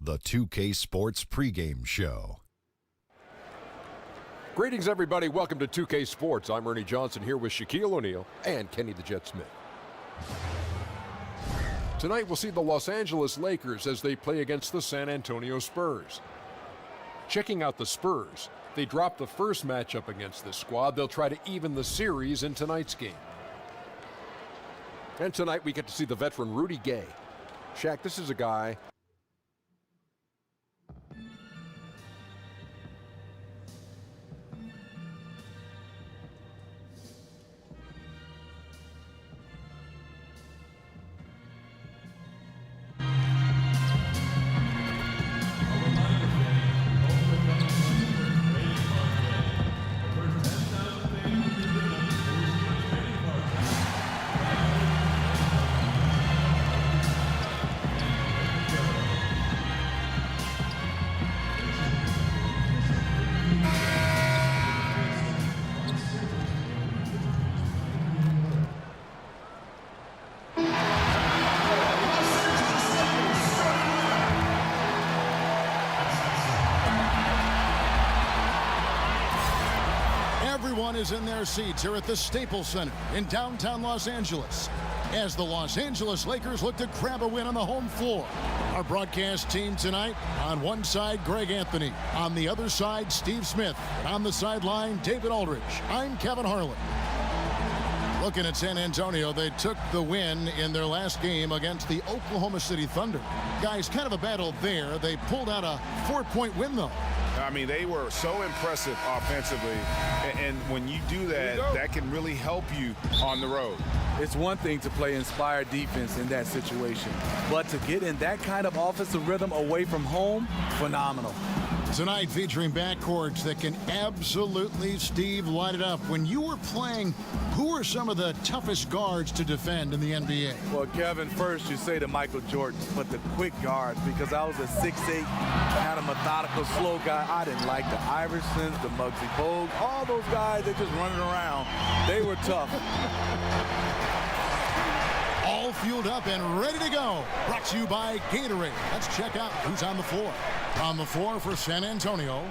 the 2K Sports pregame show. Greetings, everybody. Welcome to 2K Sports. I'm Ernie Johnson here with Shaquille O'Neal and Kenny the Jet Smith. Tonight, we'll see the Los Angeles Lakers as they play against the San Antonio Spurs. Checking out the Spurs, they dropped the first matchup against this squad. They'll try to even the series in tonight's game. And tonight, we get to see the veteran Rudy Gay. Shaq, this is a guy... Everyone is in their seats here at the Staples Center in downtown Los Angeles as the Los Angeles Lakers look to grab a win on the home floor. Our broadcast team tonight, on one side, Greg Anthony. On the other side, Steve Smith. And on the sideline, David Aldridge. I'm Kevin Harlan. Looking at San Antonio, they took the win in their last game against the Oklahoma City Thunder. Guys, kind of a battle there. They pulled out a 4-point win, though. I mean, they were so impressive offensively, and when you do that, that can really help you on the road. It's one thing to play inspired defense in that situation, but to get in that kind of offensive rhythm away from home, phenomenal. Tonight featuring backcourts that can absolutely, Steve, light it up. When you were playing, who are some of the toughest guards to defend in the NBA? Well, Kevin, first you say the Michael Jordans, but the quick guards, because I was a 6'8", kind of methodical, slow guy. I didn't like the Iversons, the Muggsy Bogues, all those guys that just running around. They were tough. All fueled up and ready to go. Brought to you by Gatorade. Let's check out who's on the floor. On the floor for San Antonio,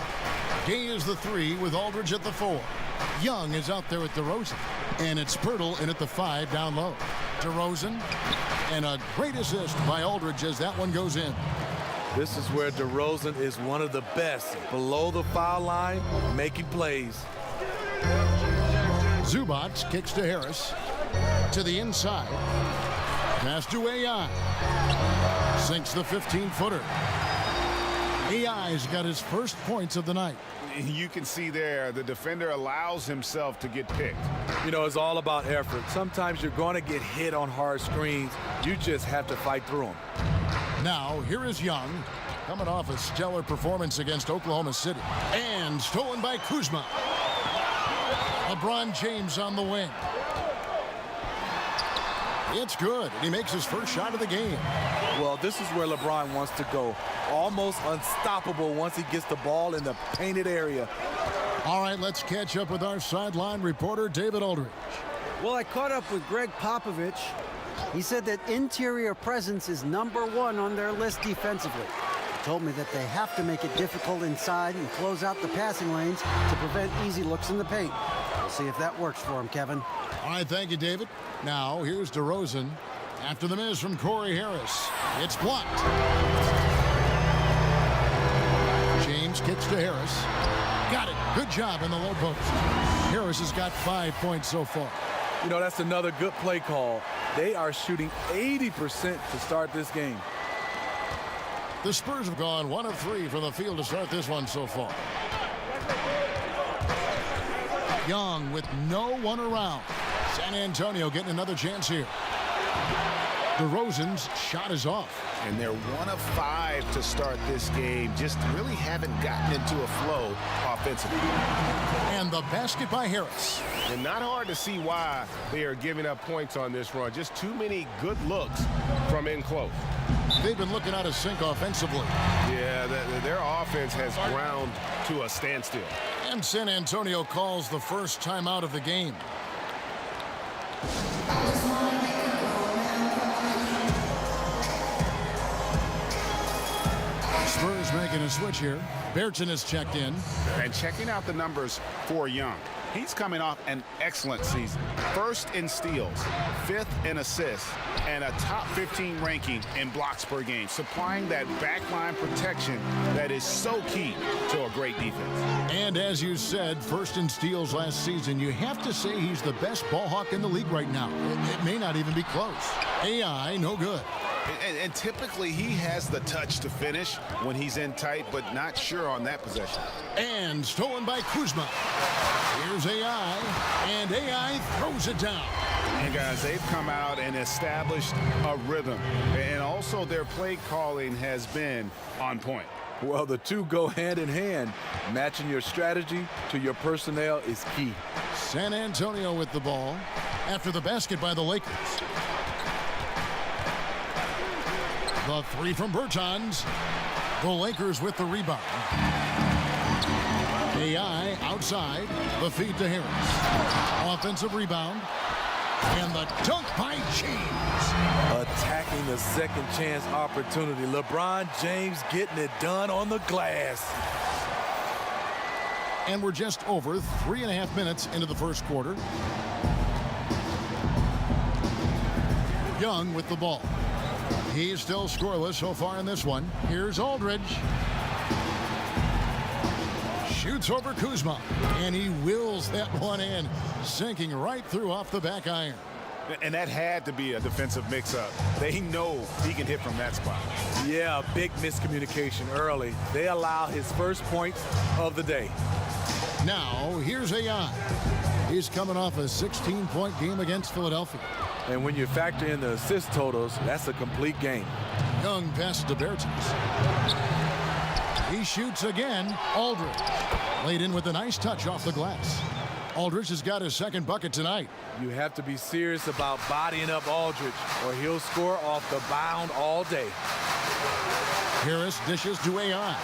Gay is the 3 with Aldridge at the 4. Young is out there at DeRozan. And it's Pirtle in at the 5 down low. DeRozan, and a great assist by Aldridge as that one goes in. This is where DeRozan is one of the best. Below the foul line, making plays. Zubac kicks to Harris. To the inside. Pass to AI. Sinks the 15-footer. AI's got his first points of the night. You can see there, the defender allows himself to get picked. You know, it's all about effort. Sometimes you're going to get hit on hard screens. You just have to fight through them. Now, here is Young, coming off a stellar performance against Oklahoma City. And stolen by Kuzma. LeBron James on the wing. It's good, and he makes his first shot of the game. Well, this is where LeBron wants to go. Almost unstoppable once he gets the ball in the painted area. All right, let's catch up with our sideline reporter, David Aldridge. Well, I caught up with Greg Popovich. He said that interior presence is #1 on their list defensively. He told me that they have to make it difficult inside and close out the passing lanes to prevent easy looks in the paint. We'll see if that works for him, Kevin. All right, thank you, David. Now, here's DeRozan. After the miss from Corey Harris. It's blocked. James kicks to Harris. Got it. Good job in the low post. Harris has got 5 points so far. You know, that's another good play call. They are shooting 80% to start this game. The Spurs have gone 1 of 3 from the field to start this one so far. Young with no one around. San Antonio getting another chance here. DeRozan's shot is off. And they're 1 of 5 to start this game. Just really haven't gotten into a flow offensively. And the basket by Harris. And not hard to see why they are giving up points on this run. Just too many good looks from in close. They've been looking out of sync offensively. Yeah, their offense has ground to a standstill. And San Antonio calls the first timeout of the game. Lakers making a switch here. Berton is checked in. And checking out the numbers for Young. He's coming off an excellent season. First in steals, fifth in assists, and a top 15 ranking in blocks per game, supplying that backline protection that is so key to a great defense. And as you said, first in steals last season, you have to say he's the best ball hawk in the league right now. It may not even be close. AI, no good. And typically he has the touch to finish when he's in tight, but not sure on that possession. And stolen by Kuzma. Here's AI, and AI throws it down. And guys, they've come out and established a rhythm. And also their play calling has been on point. Well, the two go hand in hand. Matching your strategy to your personnel is key. San Antonio with the ball after the basket by the Lakers. The three from Bertans. The Lakers with the rebound. AI outside. The feed to Harris. Offensive rebound. And the dunk by James. Attacking the second chance opportunity. LeBron James getting it done on the glass. And we're just over 3.5 minutes into the first quarter. Young with the ball. He's still scoreless so far in this one. Here's Aldridge. Shoots over Kuzma. And he wills that one in, sinking right through off the back iron. And that had to be a defensive mix-up. They know he can hit from that spot. Yeah, big miscommunication early. They allow his first point of the day. Now, here's AI. He's coming off a 16-point game against Philadelphia. And when you factor in the assist totals, that's a complete game. Young passes to Bertans. He shoots again. Aldridge laid in with a nice touch off the glass. Aldridge has got his second bucket tonight. You have to be serious about bodying up Aldridge, or he'll score off the bound all day. Harris dishes to AI.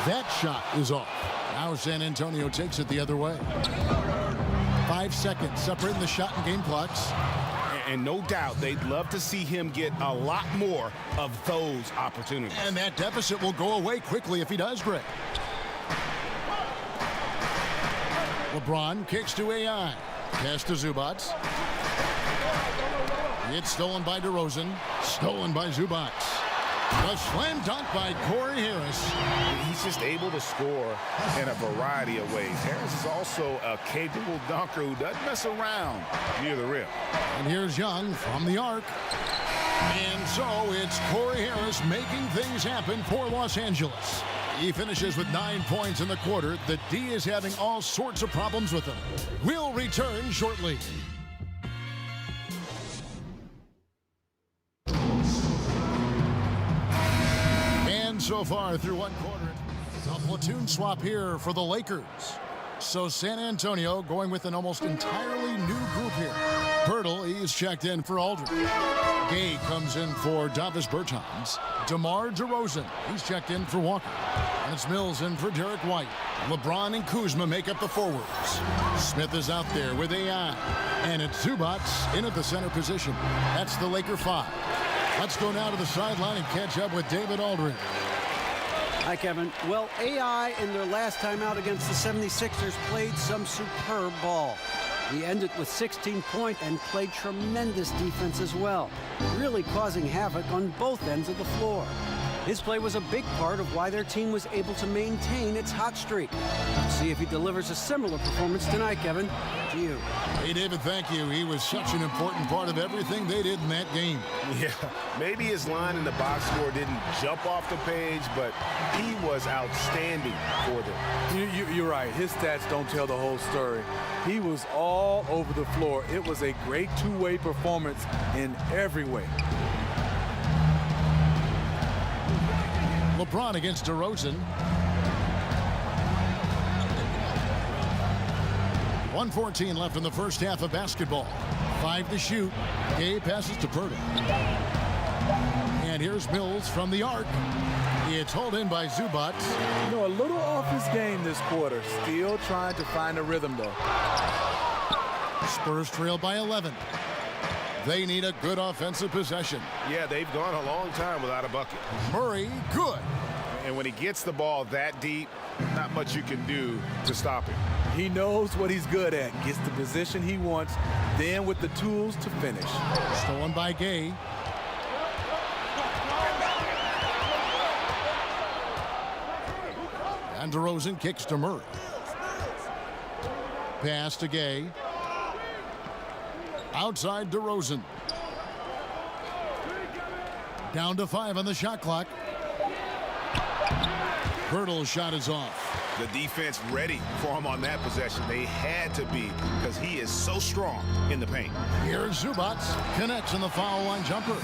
That shot is off. Now San Antonio takes it the other way. 5 seconds separating the shot and game clocks. And no doubt they'd love to see him get a lot more of those opportunities. And that deficit will go away quickly if he does, Greg. LeBron kicks to AI. Pass to Zubats. It's stolen by DeRozan. Stolen by Zubats. A slam dunk by Corey Harris. He's just able to score in a variety of ways. Harris is also a capable dunker who doesn't mess around near the rim. And here's Young from the arc. And so it's Corey Harris making things happen for Los Angeles. He finishes with 9 points in the quarter. The D is having all sorts of problems with him. We'll return shortly. And so far through one quarter, a platoon swap here for the Lakers. So San Antonio going with an almost entirely new group here. Pirtle, he's checked in for Aldridge. Gay comes in for Davis Bertans. DeMar DeRozan, he's checked in for Walker. And it's Mills in for Derek White. LeBron and Kuzma make up the forwards. Smith is out there with AI. And it's Zubats in at the center position. That's the Laker 5. Let's go now to the sideline and catch up with David Aldridge. Hi, Kevin. Well, AI in their last time out against the 76ers played some superb ball. He ended with 16 points and played tremendous defense as well, really causing havoc on both ends of the floor. His play was a big part of why their team was able to maintain its hot streak. We'll see if he delivers a similar performance tonight, Kevin. To you. Hey, David, thank you. He was such an important part of everything they did in that game. Yeah, maybe his line in the box score didn't jump off the page, but he was outstanding for them. You're right. His stats don't tell the whole story. He was all over the floor. It was a great two-way performance in every way. LeBron against DeRozan. 1:14 left in the first half of basketball. 5 to shoot. Gay passes to Pirtle. And here's Mills from the arc. It's hauled in by Zubats. You know, a little off his game this quarter. Still trying to find a rhythm, though. Spurs trail by 11. They need a good offensive possession. Yeah, they've gone a long time without a bucket. Murray, good. And when he gets the ball that deep, not much you can do to stop him. He knows what he's good at, gets the position he wants, then with the tools to finish. Stolen by Gay. And DeRozan kicks to Murray. Pass to Gay. Outside DeRozan. Down to 5 on the shot clock. Pirtle's shot is off. The defense ready for him on that possession. They had to be because he is so strong in the paint. Here's Zubac. Connects on the foul line jumper.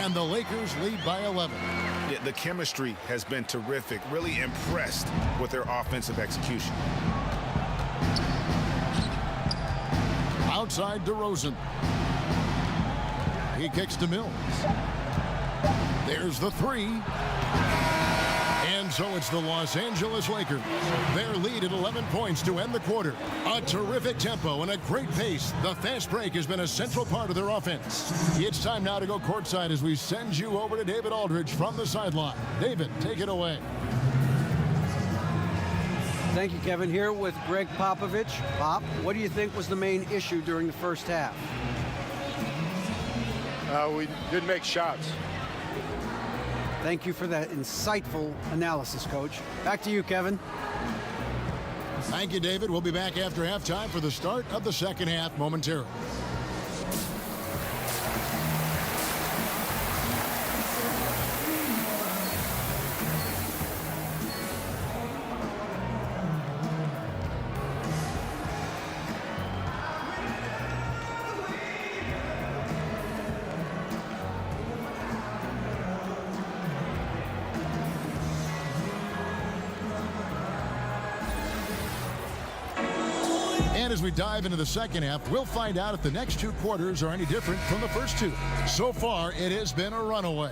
And the Lakers lead by 11. Yeah, the chemistry has been terrific. Really impressed with their offensive execution. Outside DeRozan. He kicks to Mills. There's the three. And so it's the Los Angeles Lakers. Their lead at 11 points to end the quarter. A terrific tempo and a great pace. The fast break has been a central part of their offense. It's time now to go courtside as we send you over to David Aldridge from the sideline. David, take it away. Thank you, Kevin. Here with Greg Popovich. Pop, what do you think was the main issue during the first half? We didn't make shots. Thank you for that insightful analysis, Coach. Back to you, Kevin. Thank you, David. We'll be back after halftime for the start of the second half momentarily. And as we dive into the second half, we'll find out if the next two quarters are any different from the first two. So far, it has been a runaway.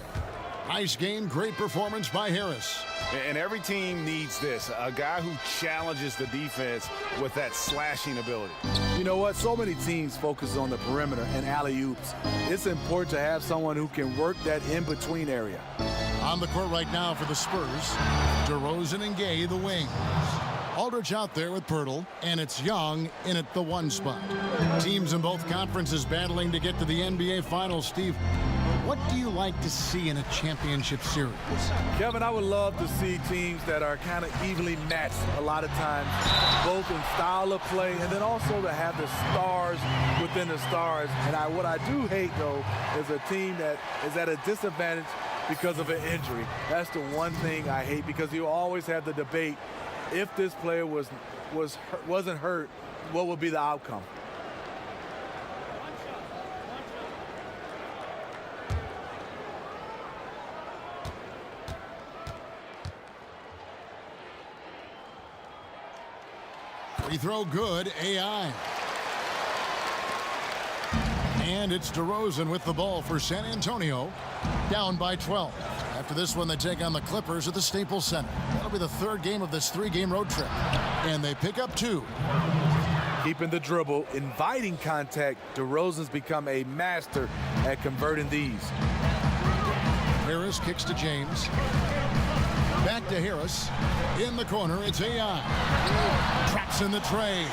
Nice game, great performance by Harris. And every team needs this, a guy who challenges the defense with that slashing ability. You know what? So many teams focus on the perimeter and alley-oops. It's important to have someone who can work that in-between area. On the court right now for the Spurs, DeRozan and Gay, the wings. Aldridge out there with Pirtle, and it's Young in at the 1 spot. Teams in both conferences battling to get to the NBA Finals. Steve, what do you like to see in a championship series? Kevin, I would love to see teams that are kind of evenly matched a lot of times, both in style of play and then also to have the stars within the stars. And what I do hate, though, is a team that is at a disadvantage because of an injury. That's the one thing I hate, because you always have the debate, if this player wasn't hurt, what would be the outcome? Free throw good, AI. And it's DeRozan with the ball for San Antonio, down by 12. After this one, they take on the Clippers at the Staples Center. That'll be the third game of this 3-game road trip. And they pick up 2. Keeping the dribble, inviting contact. DeRozan's become a master at converting these. Harris kicks to James. Back to Harris. In the corner, it's AI. Traps in the tray.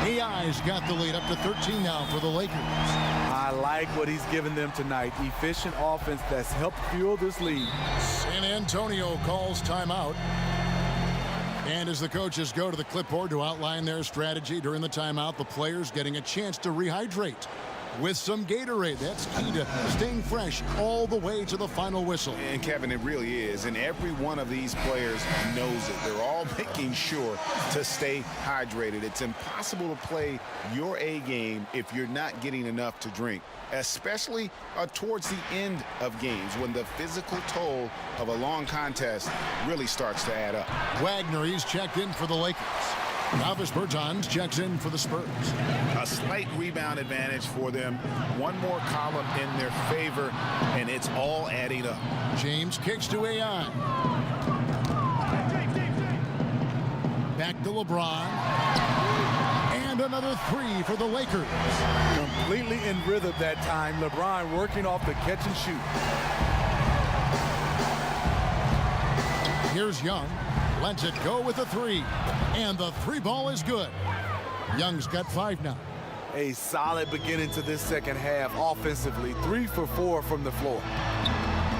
AI's got the lead up to 13 now for the Lakers. I like what he's given them tonight. Efficient offense that's helped fuel this lead. San Antonio calls timeout. And as the coaches go to the clipboard to outline their strategy during the timeout, the players getting a chance to rehydrate with some Gatorade. That's key to staying fresh all the way to the final whistle. And Kevin, it really is. And every one of these players knows it. They're all making sure to stay hydrated. It's impossible to play your A game if you're not getting enough to drink, especially towards the end of games when the physical toll of a long contest really starts to add up. Wagner, he's checked in for the Lakers. Travis Bertans checks in for the Spurs. A slight rebound advantage for them. One more column in their favor, and it's all adding up. James kicks to AI. Back to LeBron. And another 3 for the Lakers. Completely in rhythm that time. LeBron working off the catch and shoot. Here's Young. Lets it go with the three. And the three ball is good. Young's got 5 now. A solid beginning to this second half offensively. 3 for 4 from the floor.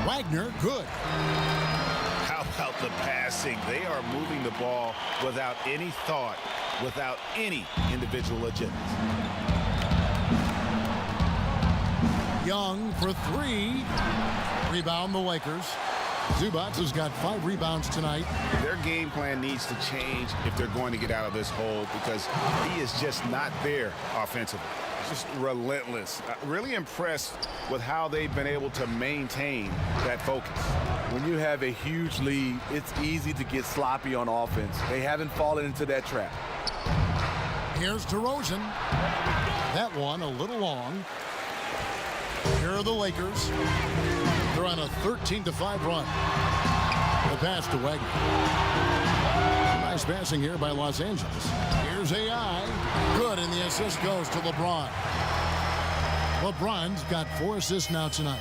Wagner, good. How about the passing? They are moving the ball without any thought, without any individual agenda. Young for 3. Rebound the Lakers. Zubac has got 5 rebounds tonight. Their game plan needs to change if they're going to get out of this hole because he is just not there offensively. Just relentless. Really impressed with how they've been able to maintain that focus. When you have a huge lead, it's easy to get sloppy on offense. They haven't fallen into that trap. Here's DeRozan. That one a little long. Here are the Lakers. They're on a 13-5 run. The pass to Wagner. Nice passing here by Los Angeles. Here's AI. Good, and the assist goes to LeBron. LeBron's got 4 assists now tonight.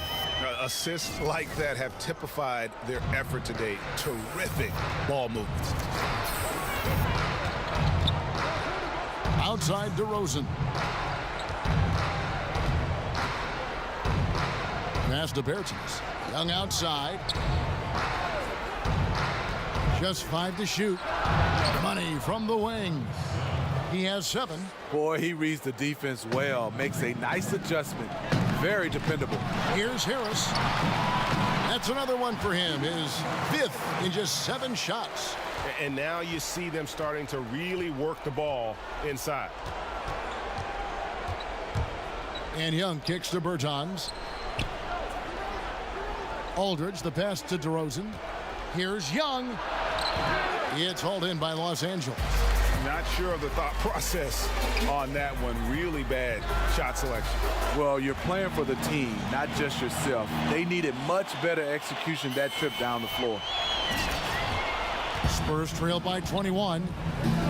Assists like that have typified their effort today. Terrific ball movements. Outside DeRozan. Pass to Bertans. Young outside. Just 5 to shoot. Money from the wing. He has 7. Boy, he reads the defense well. Makes a nice adjustment. Very dependable. Here's Harris. That's another one for him. His 5th in just 7 shots. And now you see them starting to really work the ball inside. And Young kicks to Bertans. Aldridge, the pass to DeRozan. Here's Young. It's hauled in by Los Angeles. Not sure of the thought process on that one. Really bad shot selection. Well, you're playing for the team, not just yourself. They needed much better execution that trip down the floor. Spurs trail by 21.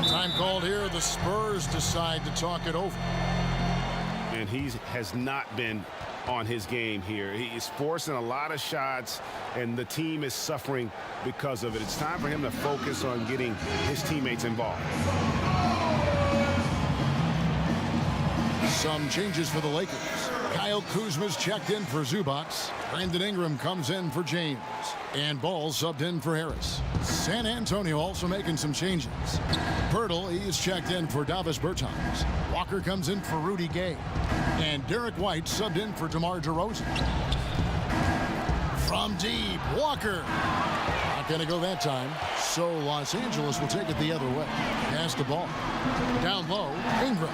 Time called here. The Spurs decide to talk it over. And he has not been on his game here. He is forcing a lot of shots, and the team is suffering because of it. It's time for him to focus on getting his teammates involved. Some changes for the Lakers. Kyle Kuzma's checked in for Zubac. Brandon Ingram comes in for James. And Ball subbed in for Harris. San Antonio also making some changes. Pirtle, he's checked in for Davis Bertans. Walker comes in for Rudy Gay. And Derek White subbed in for DeMar DeRozan. From deep, Walker. Not going to go that time. So Los Angeles will take it the other way. Pass the ball. Down low, Ingram.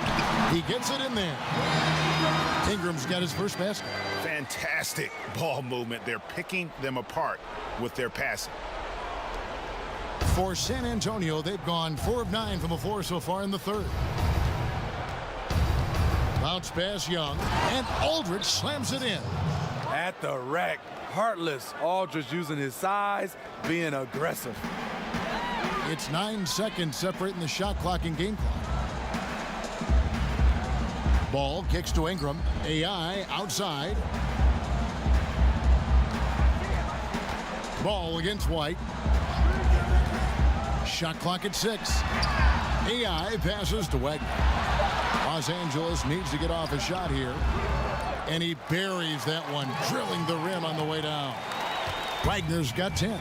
He gets it in there. Ingram's got his first basket. Fantastic ball movement. They're picking them apart with their passing. For San Antonio, they've gone 4 of 9 from the floor so far in the third. Bounce pass Young, and Aldridge slams it in. At the rack, heartless. Aldridge using his size, being aggressive. It's 9 seconds separating the shot clock and game clock. Ball kicks to Ingram. AI outside. Ball against White. Shot clock at 6. AI passes to Wagner. Los Angeles needs to get off a shot here. And he buries that one, drilling the rim on the way down. Wagner's got 10.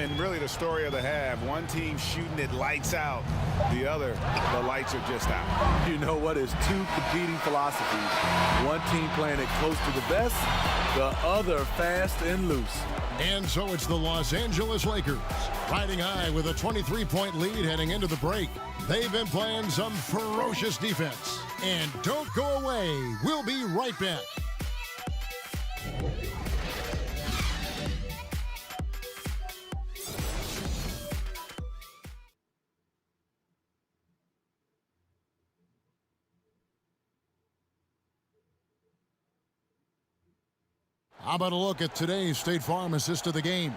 And really the story of the half. One team shooting it lights out. The other, the lights are just out. You know what? It's 2 competing philosophies. One team playing it close to the vest, the other fast and loose. And so it's the Los Angeles Lakers riding high with a 23-point lead heading into the break. They've been playing some ferocious defense. And don't go away. We'll be right back. How about a look at today's State Farm assist of the game?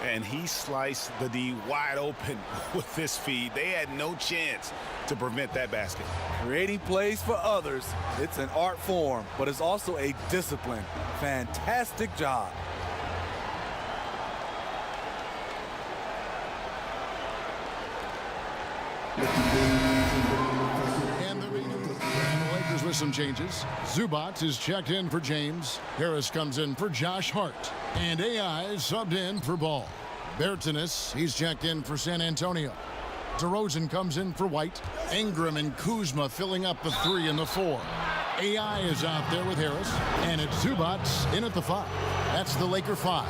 And he sliced the D wide open with this feed. They had no chance to prevent that basket. Creating plays for others, it's an art form, but it's also a discipline. Fantastic job. And the Lakers with some changes. Zubac is checked in for James. Harris comes in for Josh Hart. And AI is subbed in for Ball. Bertanis, he's checked in for San Antonio. DeRozan comes in for White. Ingram and Kuzma filling up the 3 and the 4. AI is out there with Harris. And it's Zubac in at the 5. That's the Laker 5.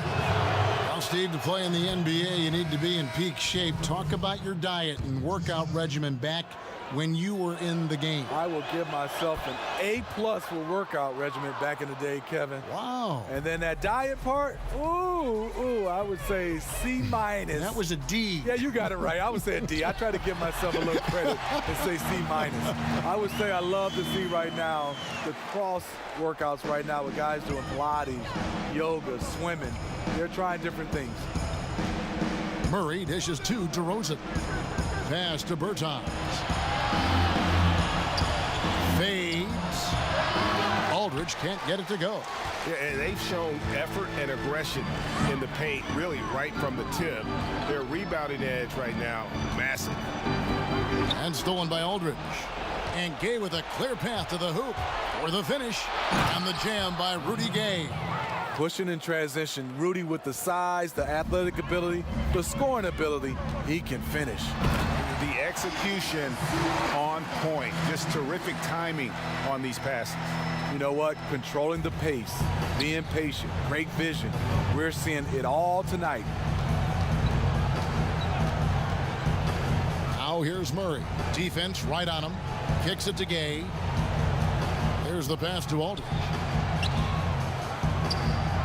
Well, Steve, to play in the NBA, you need to be in peak shape. Talk about your diet and workout regimen back when you were in the game. I will give myself an A+ for workout regimen back in the day, Kevin. Wow. And then that diet part, I would say C-. That was a D. Yeah, you got it right. I would say a D. I try to give myself a little credit and say C-. I would say I love to see right now the cross workouts right now with guys doing Pilates, yoga, swimming. They're trying different things. Murray dishes to DeRozan. Pass to Bertans. Fades. Aldridge can't get it to go. Yeah, and they've shown effort and aggression in the paint, really right from the tip. Their rebounding edge right now, massive. And stolen by Aldridge. And Gay with a clear path to the hoop for the finish. And the jam by Rudy Gay. Pushing in transition, Rudy with the size, the athletic ability, the scoring ability, he can finish. The execution on point. Just terrific timing on these passes. You know what? Controlling the pace, being patient, great vision. We're seeing it all tonight. Now here's Murray. Defense right on him. Kicks it to Gay. There's the pass to Aldridge.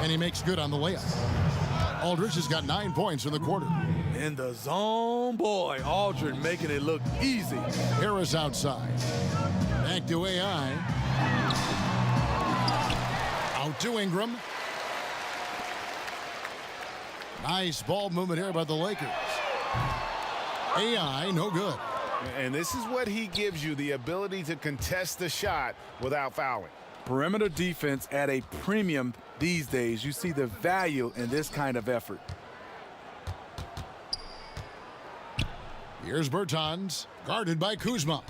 And he makes good on the layup. Aldridge has got 9 points in the quarter. In the zone, boy. Aldridge making it look easy. Harris outside. Back to AI. Out to Ingram. Nice ball movement here by the Lakers. AI, no good. And this is what he gives you, the ability to contest the shot without fouling. Perimeter defense at a premium these days. You see the value in this kind of effort. Here's Bertans, guarded by Kuzma.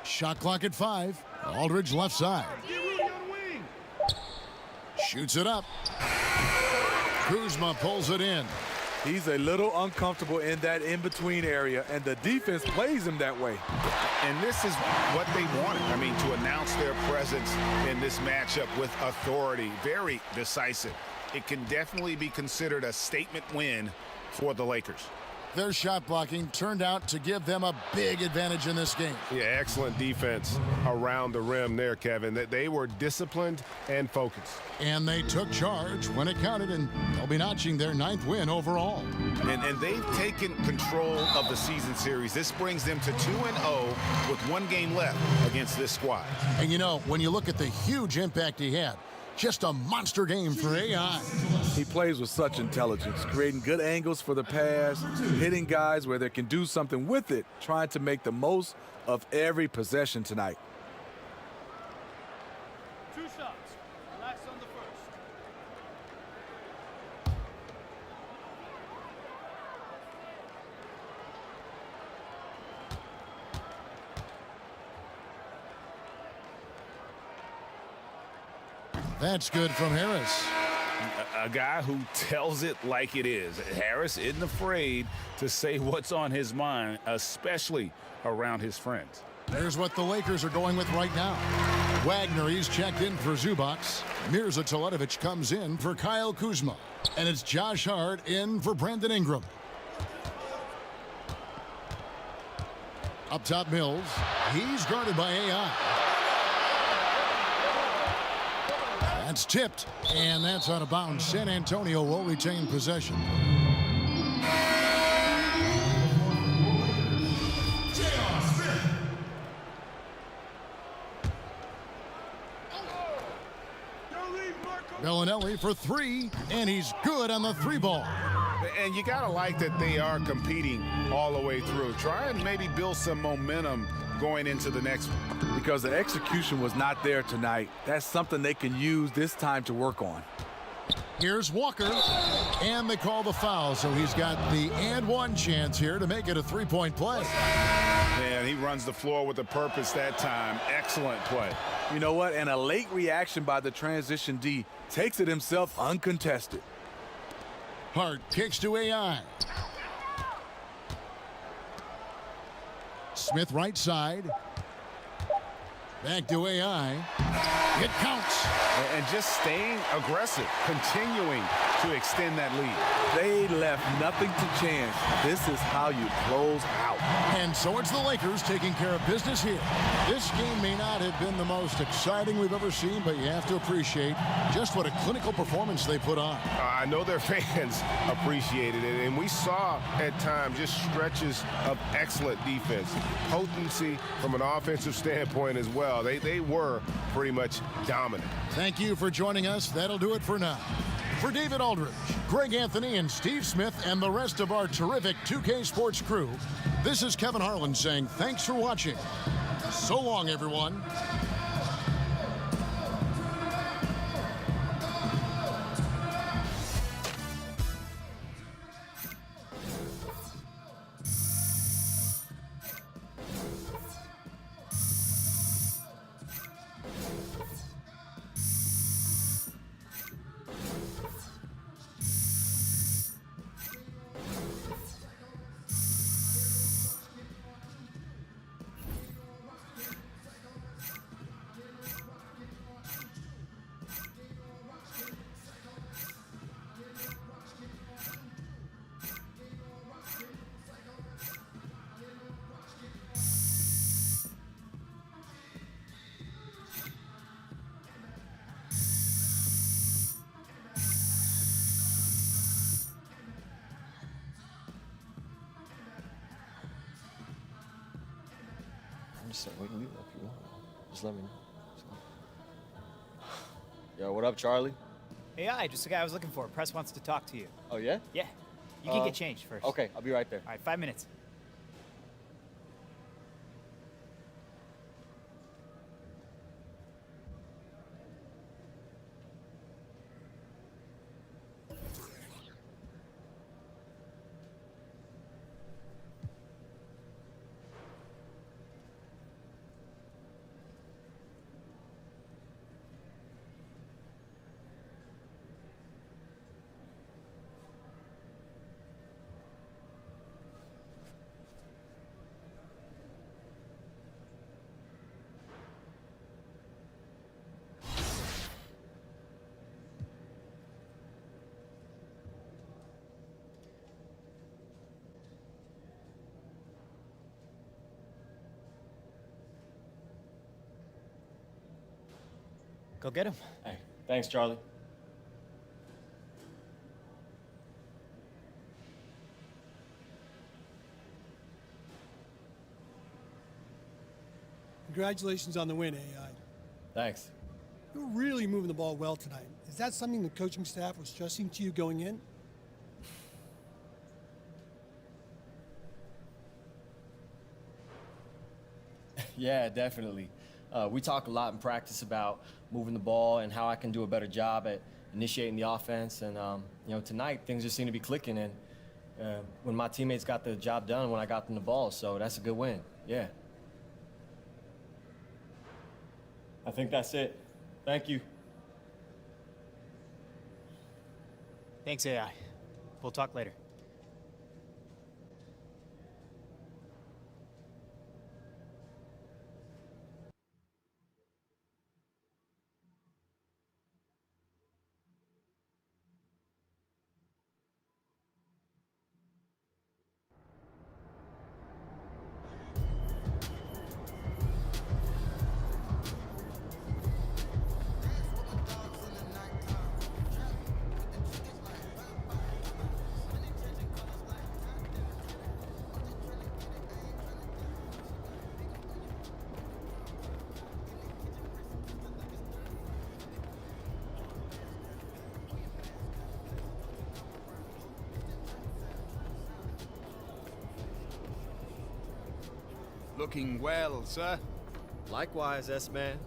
Shot clock at 5. Aldridge left side. Shoots it up. Kuzma pulls it in. He's a little uncomfortable in that in-between area, and the defense plays him that way. And this is what they wanted. I mean, to announce their presence in this matchup with authority. Very decisive. It can definitely be considered a statement win for the Lakers. Their shot blocking turned out to give them a big advantage in this game. Yeah, excellent defense around the rim there, Kevin. They were disciplined and focused. And they took charge when it counted, and they'll be notching their 9th win overall. And they've taken control of the season series. This brings them to 2-0 with 1 game left against this squad. And you know, when you look at the huge impact he had, just a monster game for AI. He plays with such intelligence, creating good angles for the pass, hitting guys where they can do something with it, trying to make the most of every possession tonight. 2 shots. Relax on the first. That's good from Harris. A guy who tells it like it is. Harris isn't afraid to say what's on his mind, especially around his friends. Here's what the Lakers are going with right now. Wagner, he's checked in for Zubac. Mirza Teletovic comes in for Kyle Kuzma. And it's Josh Hart in for Brandon Ingram. Up top, Mills. He's guarded by AI. That's tipped, and that's out of bounds. San Antonio will retain possession. Bellinelli for 3, and he's good on the 3-ball. And you got to like that they are competing all the way through. Try and maybe build some momentum going into the next one. Because the execution was not there tonight. That's something they can use this time to work on. Here's Walker, and they call the foul, so he's got the and one chance here to make it a three-point play. Man, he runs the floor with a purpose that time. Excellent play. You know what? And a late reaction by the transition D takes it himself uncontested. Hart kicks to AI. Smith right side. Back to AI. It counts. And just staying aggressive, continuing to extend that lead. They left nothing to chance. This is how you close out. And so it's the Lakers taking care of business here. This game may not have been the most exciting we've ever seen, but you have to appreciate just what a clinical performance they put on. I know their fans appreciated it, and we saw at times just stretches of excellent defense. Potency from an offensive standpoint as well. They were pretty much dominant. Thank you for joining us. That'll do it for now. For David Aldridge, Greg Anthony, and Steve Smith, and the rest of our terrific 2K Sports crew, this is Kevin Harlan saying thanks for watching. So long, everyone. We can leave it if you want. Just let me know. Yo, what up, Charlie? AI, just the guy I was looking for. Press wants to talk to you. Oh, yeah? Yeah. You can get changed first. Okay, I'll be right there. All right, 5 minutes. Go get him. Hey, thanks, Charlie. Congratulations on the win, AI. Thanks. You're really moving the ball well tonight. Is that something the coaching staff was stressing to you going in? Yeah, definitely. We talk a lot in practice about moving the ball and how I can do a better job at initiating the offense. And, you know, tonight things just seem to be clicking. And when my teammates got the job done when I got them the ball, so that's a good win. Yeah. I think that's it. Thank you. Thanks, AI. We'll talk later. Looking well, sir. Likewise, S-Man.